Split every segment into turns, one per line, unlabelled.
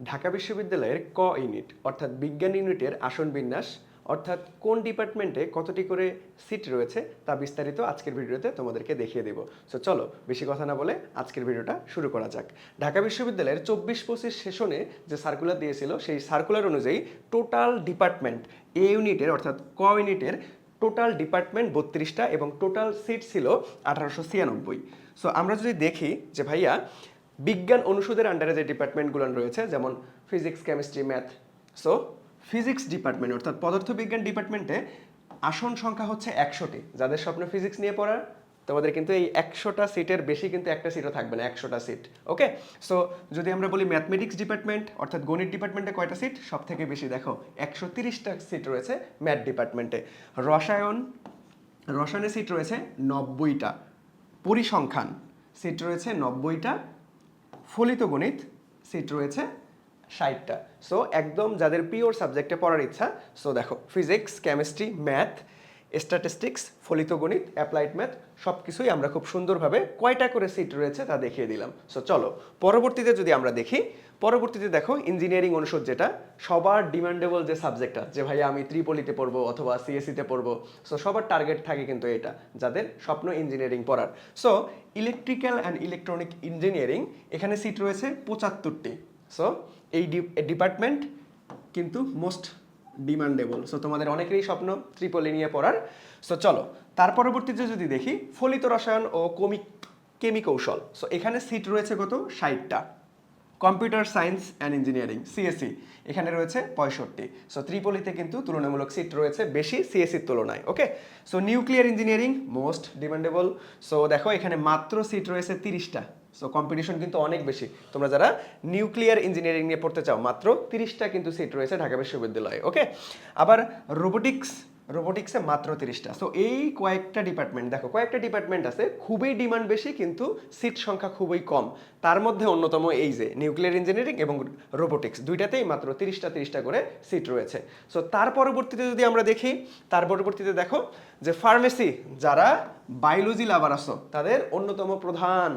ঢাকা বিশ্ববিদ্যালয়ের ক ইউনিট অর্থাৎ বিজ্ঞান ইউনিটের আসন বিন্যাস অর্থাৎ কোন ডিপার্টমেন্টে কতটি করে সিট রয়েছে তা বিস্তারিত আজকের ভিডিওতে তোমাদেরকে দেখিয়ে দেব। সো চলো বেশি কথা না বলে আজকের ভিডিওটা শুরু করা যাক। ঢাকা বিশ্ববিদ্যালয়ের 24-25 সেশনে যে সার্কুলার দিয়েছিল সেই সার্কুলার অনুযায়ী টোটাল ডিপার্টমেন্ট এ ইউনিটের অর্থাৎ ক ইউনিটের টোটাল ডিপার্টমেন্ট 32টা এবং টোটাল সিট ছিল 1896। সো আমরা যদি দেখি যে ভাইয়া বিজ্ঞান অনুষদের আন্ডারে যে ডিপার্টমেন্টগুলো রয়েছে যেমন physics chemistry math, so physics department অর্থাৎ পদার্থবিজ্ঞান ডিপার্টমেন্টে আসন সংখ্যা হচ্ছে 100টি। যাদের স্বপ্ন ফিজিক্স নিয়ে পড়ার তোমাদের কিন্তু এই 100টা সিটের বেশি কিন্তু একটা সিটও থাকবে না, 100টা সিট। ওকে, সো যদি আমরা বলি ম্যাথমেটিক্স ডিপার্টমেন্ট অর্থাৎ গণিত ডিপার্টমেন্টে কয়টা সিট? সব থেকে বেশি দেখো 130টা সিট রয়েছে ম্যাথ ডিপার্টমেন্টে। রসায়নে সিট রয়েছে 90টা। পরিসংখ্যান সিট রয়েছে 90টা। ফলিত গণিত সিট রয়েছে 60টা। সো একদম যাদের পিওর সাবজেক্টে পড়ার ইচ্ছা, সো দেখো ফিজিক্স কেমিস্ট্রি ম্যাথ স্ট্যাটিস্টিক্স ফলিত গণিত অ্যাপ্লাইড ম্যাথ সব কিছুই আমরা খুব সুন্দরভাবে কয়টা করে সিট রয়েছে তা দেখিয়ে দিলাম। সো চলো পরবর্তীতে যদি আমরা দেখি, পরবর্তীতে দেখো ইঞ্জিনিয়ারিং অনুষদ যেটা সবার ডিমান্ডেবল যে সাবজেক্টটা, যে ভাই আমি ত্রিপলিতে পড়বো অথবা সিএসসিতে পড়বো, সো সবার টার্গেট থাকে কিন্তু এটা, যাদের স্বপ্ন ইঞ্জিনিয়ারিং পড়ার। So electrical and electronic engineering এখানে সিট রয়েছে 75টি। সো এই ডিপার্টমেন্ট কিন্তু মোস্ট ডিমান্ডেবল। সো তোমাদের অনেকেরই স্বপ্ন ত্রিপলি নিয়ে পড়ার। সো চলো তার পরবর্তীতে যদি দেখি ফলিত রসায়ন ও কেমিকৌশল, সো এখানে সিট রয়েছে কত? 60টা। Computer science and engineering CSC এখানে রয়েছে 65। সো ত্রিপলিতে কিন্তু তুলনামূলক সিট রয়েছে বেশি সিএসসির তুলনায়। Okay, so nuclear engineering most demandable. So দেখো এখানে মাত্র সিট রয়েছে 30টা। সো কম্পিটিশন কিন্তু অনেক বেশি। তোমরা যারা নিউক্লিয়ার ইঞ্জিনিয়ারিং নিয়ে পড়তে চাও মাত্র 30টা কিন্তু সিট রয়েছে ঢাকা বিশ্ববিদ্যালয়ে। ওকে, আবার রোবোটিক্সে মাত্র 30টা। সো এই কয়েকটা ডিপার্টমেন্ট দেখো, কয়েকটা ডিপার্টমেন্ট আছে খুবই ডিমান্ড বেশি কিন্তু সিট সংখ্যা খুবই কম। তার মধ্যে অন্যতম এই যে নিউক্লিয়ার ইঞ্জিনিয়ারিং এবং রোবোটিক্স দুইটাতেই মাত্র 30টা করে সিট রয়েছে। সো তার পরবর্তীতে যদি আমরা দেখি, তার পরবর্তীতে দেখো যে ফার্মেসি, যারা বায়োলজি লাভার আছো তাদের অন্যতম প্রধান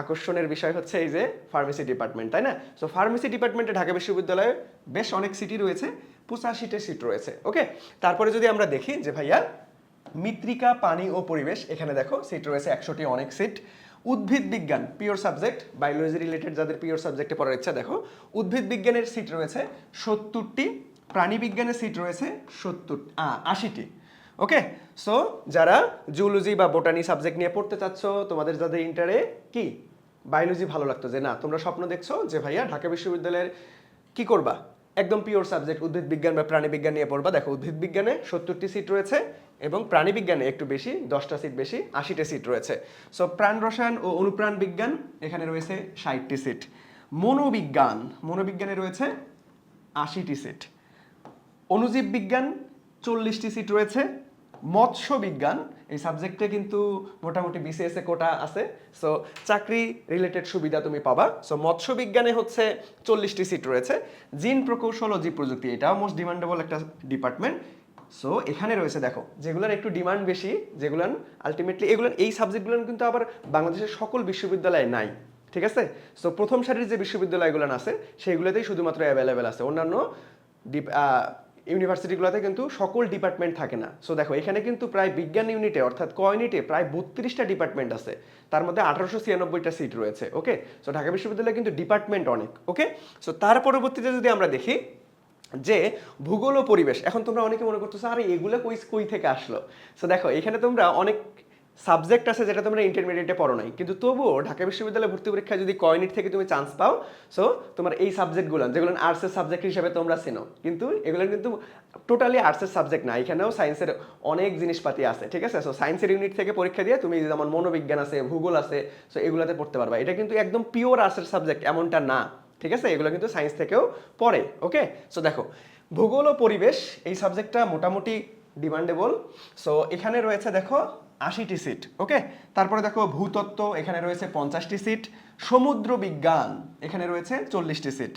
আকর্ষণের বিষয় হচ্ছে এই যে ফার্মেসি ডিপার্টমেন্ট, তাই না? সো ফার্মেসি ডিপার্টমেন্টে ঢাকা বিশ্ববিদ্যালয়ে বেশ অনেক সিটই রয়েছে, 85টা সিট রয়েছে। ওকে, তারপরে যদি আমরা দেখি যে ভাইয়া মৃত্তিকা পানি ও পরিবেশ এখানে দেখো সিট রয়েছে 100টি, অনেক সিট। উদ্ভিদ বিজ্ঞান পিওর সাবজেক্ট, বায়োলজি রিলেটেড যাদের পিওর সাবজেক্টে পড়ার ইচ্ছা, দেখো উদ্ভিদ বিজ্ঞানের সিট রয়েছে 70টি, প্রাণী বিজ্ঞানের সিট রয়েছে 80টি। ওকে, সো যারা জুলজি বা বোটানি সাবজেক্ট নিয়ে পড়তে চাচ্ছ, তোমাদের যাদের ইন্টারে কি বায়োলজি ভালো লাগতো, যে না তোমরা স্বপ্ন দেখছো যে ভাইয়া ঢাকা বিশ্ববিদ্যালয়ের কি করবা, একদম পিওর সাবজেক্ট উদ্ভিদ বিজ্ঞান বা প্রাণী বিজ্ঞান নিয়ে পড়বা, দেখো উদ্ভিদ বিজ্ঞানে 70টি সিট রয়েছে এবং প্রাণী বিজ্ঞানে একটু বেশি 10টা সিট বেশি, 80টা সিট রয়েছে। সো প্রাণ রসায়ন ও অনুপ্রাণ বিজ্ঞান এখানে রয়েছে 60টি সিট। মনোবিজ্ঞানে রয়েছে 80টি সিট। অণুজীব বিজ্ঞান 40টি সিট রয়েছে। মৎস্য বিজ্ঞান এই সাবজেক্টে কিন্তু মোটামুটি বিসিএস এ কোটা আছে, সো চাকরি রিলেটেড সুবিধা তুমি পাবা। সো মৎস্য বিজ্ঞানে হচ্ছে 40টি সিট রয়েছে। জিন প্রকৌশল ও জীব প্রযুক্তি এটাও মোস্ট ডিমান্ডেবল একটা ডিপার্টমেন্ট। সো এখানে রয়েছে দেখো যেগুলোর একটু ডিমান্ড বেশি, যেগুলো আলটিমেটলি এই সাবজেক্টগুলো কিন্তু আবার বাংলাদেশের সকল বিশ্ববিদ্যালয়ে নাই, ঠিক আছে? সো প্রথম সারির যে বিশ্ববিদ্যালয়গুলো আছে সেইগুলোতেই শুধুমাত্র অ্যাভেলেবেল আছে, অন্যান্য ইউনিভার্সিটিগুলোতে কিন্তু সকল ডিপার্টমেন্ট থাকে না। সো দেখো এখানে কিন্তু প্রায় বিজ্ঞান ইউনিটে অর্থাৎ ক ইউনিটে প্রায় 32টা ডিপার্টমেন্ট আছে, তার মধ্যে 1896টা সিট রয়েছে। ওকে, সো ঢাকা বিশ্ববিদ্যালয়ে কিন্তু ডিপার্টমেন্ট অনেক। ওকে, সো তার পরবর্তীতে যদি আমরা দেখি যে ভূগোল ও পরিবেশ, এখন তোমরা অনেকে মনে করতেছো আরে এগুলো কই থেকে আসলো। সো দেখো এখানে তোমরা অনেক সাবজেক্ট আছে যেটা তোমরা ইন্টারমিডিয়েটে পড়ো নাই, কিন্তু তবুও ঢাকা বিশ্ববিদ্যালয়ে ভর্তি পরীক্ষায় যদি ক ইউনিট থেকে তুমি চান্স পাও, সো তোমার এই সাবজেক্টগুলো যেগুলো আর্টসের সাবজেক্ট হিসেবে তোমরা চেনো, কিন্তু এগুলো কিন্তু টোটালি আর্টসের সাবজেক্ট না, এখানেও সায়েন্সের অনেক জিনিসপাতি আছে, ঠিক আছে? সো সায়েন্সের ইউনিট থেকে পরীক্ষা দিয়ে তুমি যেমন মনোবিজ্ঞান আছে, ভূগোল আছে, সো এগুলোতে পড়তে পারবা। এটা কিন্তু একদম পিওর আর্টসের সাবজেক্ট এমনটা না, ঠিক আছে? এগুলো কিন্তু সায়েন্স থেকেও পড়ে। ওকে, সো দেখো ভূগোল ও পরিবেশ এই সাবজেক্টটা মোটামুটি ডিমান্ডেবল। সো এখানে রয়েছে দেখো 80টি সিট। ওকে, তারপরে দেখো ভূতত্ত্ব এখানে রয়েছে 50টি সিট। সমুদ্র বিজ্ঞান এখানে রয়েছে 40টি সিট।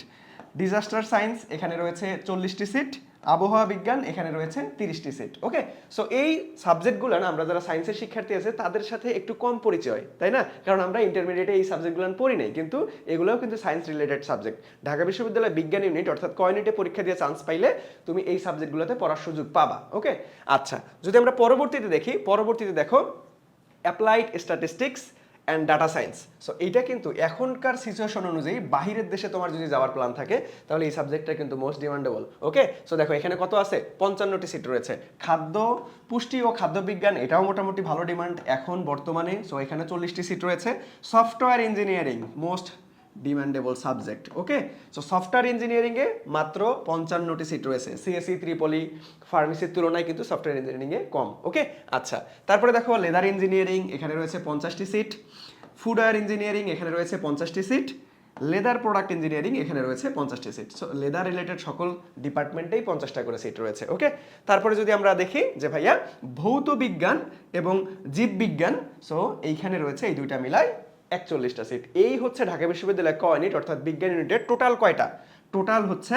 ডিজাস্টার সায়েন্স এখানে রয়েছে 40টি সিট। আবহাওয়া বিজ্ঞান এখানে রয়েছে 30টি সিট। ওকে, সো এই সাবজেক্টগুলো না আমরা যারা সায়েন্সের শিক্ষার্থী আছে তাদের সাথে একটু কম পরিচয়, তাই না? কারণ আমরা ইন্টারমিডিয়েটে এই সাবজেক্টগুলো পড়ি নাই, কিন্তু এগুলোও কিন্তু সায়েন্স রিলেটেড সাবজেক্ট। ঢাকা বিশ্ববিদ্যালয় বিজ্ঞান ইউনিট অর্থাৎ ক ইউনিটে পরীক্ষা দিয়ে চান্স পাইলে তুমি এই সাবজেক্টগুলোতে পড়ার সুযোগ পাবা। ওকে, আচ্ছা, যদি আমরা পরবর্তীতে দেখি, পরবর্তীতে দেখো applied statistics and data science. So এইটা কিন্তু এখনকার সিচুয়েশন অনুযায়ী বাহিরের দেশে তোমার যদি যাওয়ার প্ল্যান থাকে তাহলে এই সাবজেক্টটা কিন্তু মোস্ট ডিমান্ডেবল। ওকে, সো দেখো এখানে কত আছে, 55টি সিট রয়েছে। খাদ্য পুষ্টি ও খাদ্য বিজ্ঞান এটাও মোটামুটি ভালো ডিমান্ড এখন বর্তমানে। সো এখানে 40টি সিট রয়েছে। Software engineering most demandable subject. Okay, so software ইঞ্জিনিয়ারিংয়ে মাত্র 55টি সিট রয়েছে। সিএসসি ত্রিপলি ফার্মেসির তুলনায় কিন্তু সফটওয়্যার ইঞ্জিনিয়ারিংয়ে কম। ওকে, আচ্ছা, তারপরে দেখো লেদার ইঞ্জিনিয়ারিং এখানে রয়েছে 50টি সিট। ফুডওয়্যার ইঞ্জিনিয়ারিং এখানে রয়েছে 50টি সিট। লেদার প্রোডাক্ট ইঞ্জিনিয়ারিং এখানে রয়েছে 50টি সিট। সো লেদার রিলেটেড সকল ডিপার্টমেন্টেই 50টা করে সিট রয়েছে। ওকে, তারপরে যদি আমরা দেখি যে ভাইয়া ভৌত বিজ্ঞান এবং জীববিজ্ঞান, সো এইখানে রয়েছে এই দুইটা মিলাই 41টা সিট। এই হচ্ছে ঢাকা বিশ্ববিদ্যালয় ক ইউনিট অর্থাৎ বিজ্ঞান ইউনিটের টোটাল কয়টা? টোটাল হচ্ছে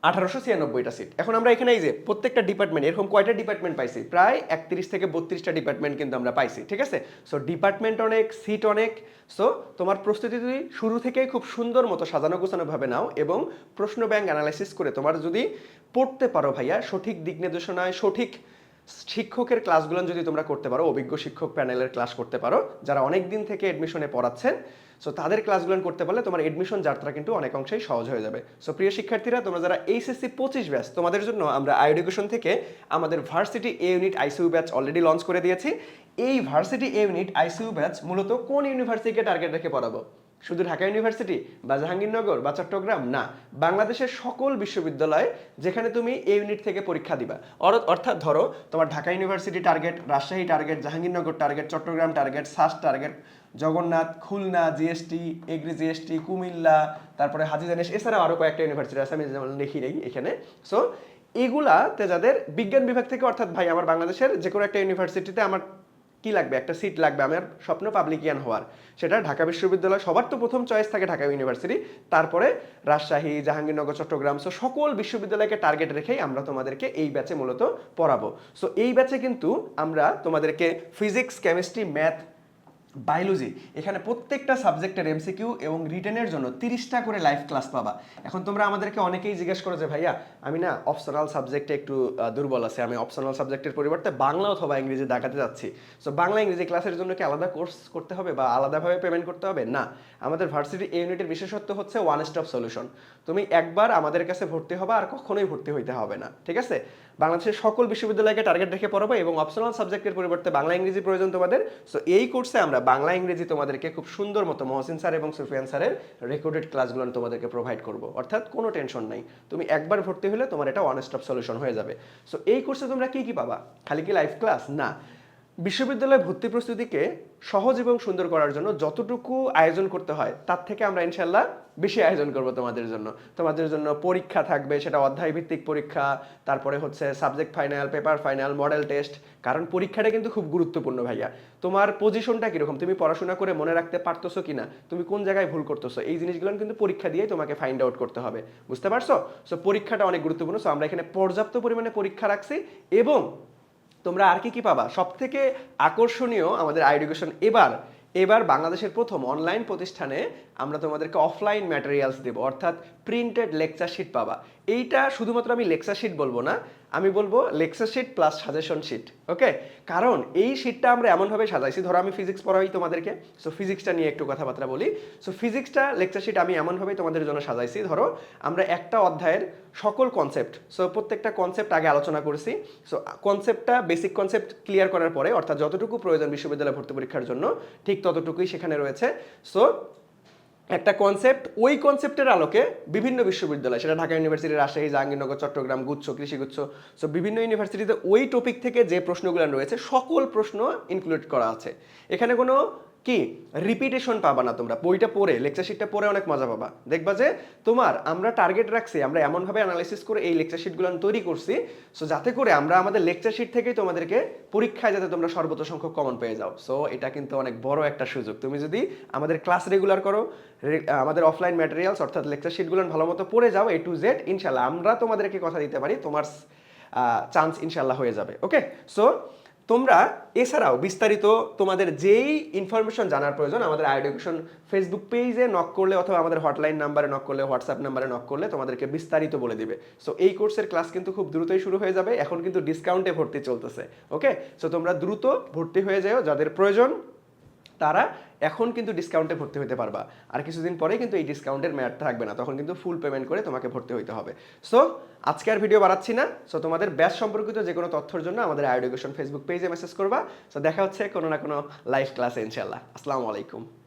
1896টা সিট। এখন আমরা এখানে এই যে প্রত্যেকটা ডিপার্টমেন্ট এরকম কয়টা ডিপার্টমেন্ট পাইছি, প্রায় 31 থেকে 32টা ডিপার্টমেন্ট কিন্তু আমরা পাইছি। ঠিক আছে, সো ডিপার্টমেন্ট অনেক, সিট অনেক। সো তোমার প্রস্তুতি যদি শুরু থেকেই খুব সুন্দর মতো সাজানো গোছানো ভাবে নাও এবং প্রশ্ন ব্যাংক অ্যানালাইসিস করে তোমার যদি পড়তে পারো ভাইয়া, সঠিক দিক নির্দেশনায় সঠিক শিক্ষকের ক্লাসগুলো যদি তোমরা করতে পারো, অভিজ্ঞ শিক্ষক প্যানেলের ক্লাস করতে পারো যারা অনেক দিন থেকে এডমিশনে পড়াচ্ছেন, সো তাদের ক্লাসগুলো করতে পারলে তোমার এডমিশন যাত্রা কিন্তু অনেক অংশেই সহজ হয়ে যাবে। সো প্রিয় শিক্ষার্থীরা, তোমরা যারা এইচএসসি 25 ব্যাচ, তোমাদের জন্য আমরা আইএডুকেশন থেকে আমাদের ভার্সিটি এ unit ICU batch already launch করে দিয়েছি। এই ভার্সিটি এ ইউনিট আইসিইউ ব্যাচ মূলত কোন ইউনিভার্সিটিকে টার্গেট রেখে পড়াবো? শুধু ঢাকা ইউনিভার্সিটি বা জাহাঙ্গীরনগর বা চট্টগ্রাম না, বাংলাদেশের সকল বিশ্ববিদ্যালয় যেখানে তুমি এই ইউনিট থেকে পরীক্ষা দিবা। অর্থাৎ ধরো তোমার Dhaka university target, Rajshahi target, Jahangirnagar target, Chittagong target, সাস target, Jagannath, Khulna, GST, agri GST, Comilla, তারপরে হাজী জানেশ, এছাড়াও আরও কয়েকটা ইউনিভার্সিটি আছে আমি যেমন লিখি নেই এখানে। সো এগুলাতে যাদের বিজ্ঞান বিভাগ থেকে, অর্থাৎ ভাই আমার বাংলাদেশের যে কোনো একটা ইউনিভার্সিটিতে আমার কি লাগবে, একটা সিট লাগবে, আমার স্বপ্ন পাবলিকিয়ান হওয়ার, সেটা ঢাকা বিশ্ববিদ্যালয় সবার তো প্রথম চয়েস থাকে ঢাকা ইউনিভার্সিটি, তারপরে রাজশাহী, জাহাঙ্গীরনগর, চট্টগ্রাম। সো সকল বিশ্ববিদ্যালয়কে টার্গেট রেখেই আমরা তোমাদেরকে এই ব্যাচে মূলত পড়াবো। সো এই ব্যাচে কিন্তু আমরা তোমাদেরকে ফিজিক্স, কেমিস্ট্রি, ম্যাথ, বায়োলজি, এখানে প্রত্যেকটা সাবজেক্টের এমসিকিউ এবং রিটেনের জন্য 30টা করে লাইভ ক্লাস পাবা। এখন তোমরা আমাদেরকে অনেকেই জিজ্ঞেস করো যে ভাইয়া আমি না অপশনাল সাবজেক্টে একটু দুর্বল আছে, আমি অপশনাল সাবজেক্টের পরিবর্তে বাংলা অথবা ইংরেজি দেখাতে যাচ্ছি। সো বাংলা ইংরেজি ক্লাসের জন্য কি আলাদা কোর্স করতে হবে বা আলাদাভাবে পেমেন্ট করতে হবে? না, আমাদের ভার্সিটি এই ইউনিটের বিশেষত্ব হচ্ছে ওয়ান স্টপ সলিউশন। তুমি একবার আমাদের কাছে ভর্তি হবা আর কখনোই ভর্তি হইতে হবে না। ঠিক আছে, বাংলাদেশের সকল বিশ্ববিদ্যালয়কে টার্গেট রেখে পড়াবো এবং অপশনাল সাবজেক্টের পরিবর্তে বাংলা ইংরেজি প্রয়োজন তোমাদের। সো এই কোর্সে আমরা বাংলা ইংরেজি তোমাদেরকে খুব সুন্দর মতো মহসিন স্যার এবং সুফিয়ান স্যারের রেকর্ডেড ক্লাসগুলো তোমাদেরকে প্রোভাইড করবো, অর্থাৎ কোনো টেনশন নাই। তুমি একবার ভর্তি হলে তোমার এটা ওয়ান স্টপ সলিউশন হয়ে যাবে। সো এই কোর্সে তোমরা কি কি পাবা? খালি কি লাইভ ক্লাস? না, বিশ্ববিদ্যালয় ভর্তি প্রস্তুতিকে সহজ এবং সুন্দর করার জন্য যতটুকু আয়োজন করতে হয় তার থেকে আমরা ইনশাল্লাহ বেশি আয়োজন করব তোমাদের জন্য। তোমাদের জন্য পরীক্ষা থাকবে, সেটা অধ্যায় ভিত্তিক পরীক্ষা, তারপরে হচ্ছে subject final, paper final, model test. কারণ পরীক্ষাটা কিন্তু খুব গুরুত্বপূর্ণ ভাইয়া। তোমার পজিশনটা কিরকম, তুমি পড়াশোনা করে মনে রাখতে পারতেছো কিনা, তুমি কোন জায়গায় ভুল করতেছো, এই জিনিসগুলো কিন্তু পরীক্ষা দিয়ে তোমাকে ফাইন্ড আউট করতে হবে, বুঝতে পারছো? সো পরীক্ষাটা অনেক গুরুত্বপূর্ণ। সো আমরা এখানে পর্যাপ্ত পরিমাণে পরীক্ষা রাখছি এবং তোমরা আর কি কি পাবা? সবথেকে আকর্ষণীয় আমাদের আইএডুকেশন এবার বাংলাদেশের প্রথম অনলাইন প্রতিষ্ঠানে আমরা তোমাদেরকে অফলাইন ম্যাটেরিয়ালস দেবো, অর্থাৎ প্রিন্টেড লেকচার শিট পাবা। এইটা শুধুমাত্র আমি লেকচার শিট বলবো না, আমি বলবো lecture sheet plus suggestion sheet. Okay, কারণ এই শিটটা আমরা এমনভাবে সাজাইছি, ধরো আমি ফিজিক্স পড়াই তোমাদেরকে, সো ফিজিক্সটা নিয়ে একটু কথাবার্তা বলি। সো ফিজিক্সটা লেকচার শিট আমি এমনভাবেই তোমাদের জন্য সাজাইছি, ধরো আমরা একটা অধ্যায়ের সকল কনসেপ্ট, সো প্রত্যেকটা কনসেপ্ট আগে আলোচনা করেছি। সো কনসেপ্টটা বেসিক কনসেপ্ট ক্লিয়ার করার পরে, অর্থাৎ যতটুকু প্রয়োজন বিশ্ববিদ্যালয় ভর্তি পরীক্ষার জন্য ঠিক ততটুকুই সেখানে রয়েছে। সো একটা কনসেপ্ট, ওই কনসেপ্টের আলোকে বিভিন্ন বিশ্ববিদ্যালয়, সেটা ঢাকা ইউনিভার্সিটি, রাজশাহী, জাহাঙ্গীরনগর, চট্টগ্রাম, গুচ্ছ, কৃষিগুচ্ছ, সো বিভিন্ন ইউনিভার্সিটিতে ওই টপিক থেকে যে প্রশ্নগুলো রয়েছে সকল প্রশ্ন ইনক্লুড করা আছে। এখানে কোনো কি রিপিটেশন পাবা না, তোমরা বইটা পড়ে লেকচার শিটটা পড়ে অনেক মজা পাবা। দেখবা যে তোমার আমরা টার্গেট রাখছি, আমরা এমনভাবে অ্যানালাইসিস করে এই লেকচার শিটগুলো তৈরি করছি সো যাতে করে আমরা আমাদের লেকচার শিট থেকেই তোমাদেরকে পরীক্ষায় যাতে তোমরা সর্বোচ্চ সংখ্যক কমন পেয়ে যাও। সো এটা কিন্তু অনেক বড় একটা সুযোগ। তুমি যদি আমাদের ক্লাস রেগুলার করো, আমাদের অফলাইন ম্যাটেরিয়ালস অর্থাৎ লেকচার শিটগুলো ভালো মতো পড়ে যাও A to Z, ইনশাল্লাহ আমরা তোমাদেরকে কথা দিতে পারি তোমার চান্স ইনশাল্লাহ হয়ে যাবে। ওকে, সো তোমরা এছাড়াও বিস্তারিত তোমাদের যেই ইনফরমেশন জানার প্রয়োজন আমাদের আইডিয়া এডুকেশন ফেসবুক পেজে নক করলে অথবা আমাদের হটলাইন নাম্বারে নক করলে, হোয়াটসঅ্যাপ নাম্বারে নক করলে তোমাদেরকে বিস্তারিত বলে দিবে। সো এই কোর্সের ক্লাস কিন্তু খুব দ্রুতই শুরু হয়ে যাবে, এখন কিন্তু ডিসকাউন্টে ভর্তি চলতেছে। ওকে, সো তোমরা দ্রুত ভর্তি হয়ে যাও, যাদের প্রয়োজন তারা এখন কিন্তু ডিসকাউন্টে ভর্তি হতে পারবা। আর কিছুদিন পরে কিন্তু এই ডিসকাউন্টের মেয়াদ থাকবে না, তখন কিন্তু ফুল পেমেন্ট করে তোমাকে ভর্তি হইতে হবে। সো আজকে আর ভিডিও বাড়াচ্ছি না। সো তোমাদের ব্যাচ সম্পর্কিত যে কোনো তথ্যের জন্য আমাদের আইডিয়া এডুকেশন ফেসবুক পেজে মেসেজ করবা। সো দেখা হচ্ছে কোনো না কোনো লাইভ ক্লাসে ইনশাল্লাহ। আসসালামু আলাইকুম।